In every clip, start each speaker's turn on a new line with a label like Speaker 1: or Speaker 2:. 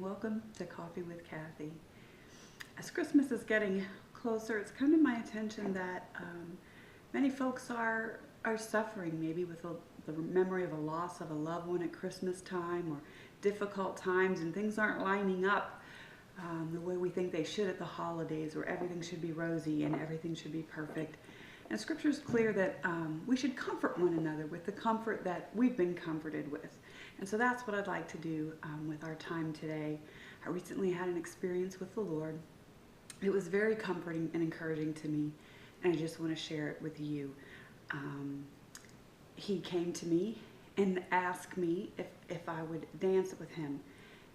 Speaker 1: and welcome to Coffee with Kathy. As Christmas is getting closer, it's come to my attention that many folks are suffering maybe with the memory of a loss of a loved one at Christmas time, or difficult times, and things aren't lining up the way we think they should at the holidays, where everything should be rosy and everything should be perfect. And Scripture is clear that we should comfort one another with the comfort that we've been comforted with. And so that's what I'd like to do with our time today. I recently had an experience with the Lord. It was very comforting and encouraging to me, and I just want to share it with you. He came to me and asked me if I would dance with him.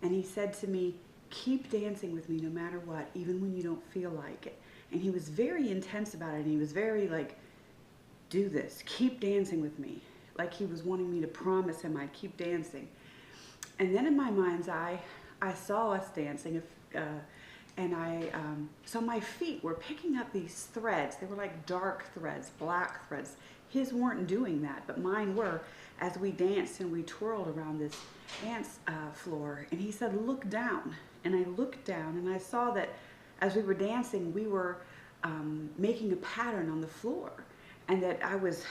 Speaker 1: And he said to me, "Keep dancing with me no matter what, even when you don't feel like it." And he was very intense about it. And he was very like, "Do this, keep dancing with me." Like he was wanting me to promise him I'd keep dancing. And then in my mind's eye, I saw us dancing, and I saw my feet were picking up these threads. They were like dark threads, black threads. His weren't doing that, but mine were, as we danced and we twirled around this dance floor. And he said, "Look down." And I looked down, and I saw that as we were dancing, we were making a pattern on the floor. And that I was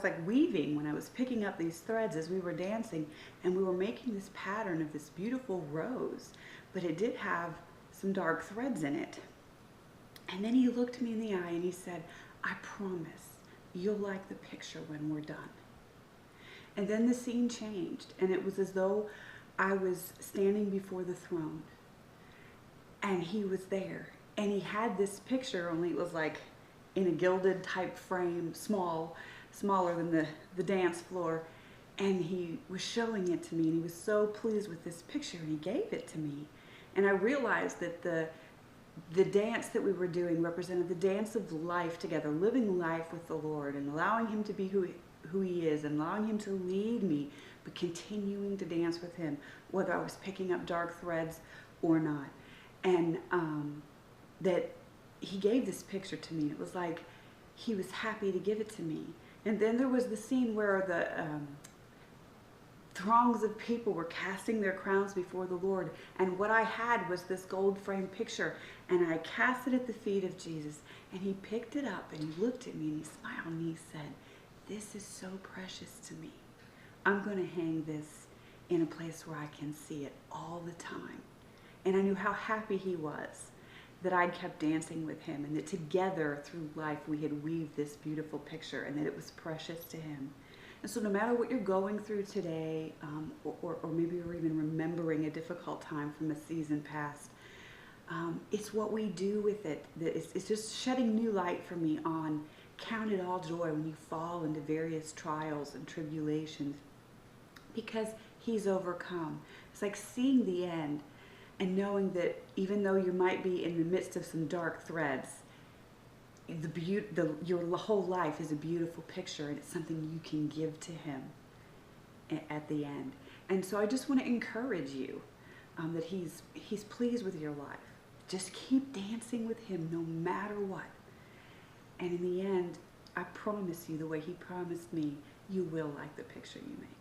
Speaker 1: like weaving when I was picking up these threads as we were dancing, and we were making this pattern of this beautiful rose, but it did have some dark threads in it. And then he looked me in the eye and he said, "I promise you'll like the picture when we're done." And then the scene changed, and it was as though I was standing before the throne, and he was there, and he had this picture, only it was like in a gilded type frame, smaller than the dance floor. And he was showing it to me, and he was so pleased with this picture, and he gave it to me. And I realized that the dance that we were doing represented the dance of life together, living life with the Lord and allowing him to be who he is, and allowing him to lead me, but continuing to dance with him, whether I was picking up dark threads or not. And that he gave this picture to me. It was like he was happy to give it to me. And then there was the scene where the throngs of people were casting their crowns before the Lord. And what I had was this gold frame picture. And I cast it at the feet of Jesus. And he picked it up and he looked at me and he smiled and he said, "This is so precious to me. I'm going to hang this in a place where I can see it all the time." And I knew how happy he was that I kept dancing with him, and that together through life we had weaved this beautiful picture, and that it was precious to him. And so no matter what you're going through today, or maybe you're even remembering a difficult time from a season past, it's what we do with it. It's just shedding new light for me on count it all joy when you fall into various trials and tribulations, because he's overcome. It's like seeing the end and knowing that even though you might be in the midst of some dark threads, your whole life is a beautiful picture, and it's something you can give to him at the end. And so I just want to encourage you that he's pleased with your life. Just keep dancing with him no matter what. And in the end, I promise you, the way he promised me, you will like the picture you make.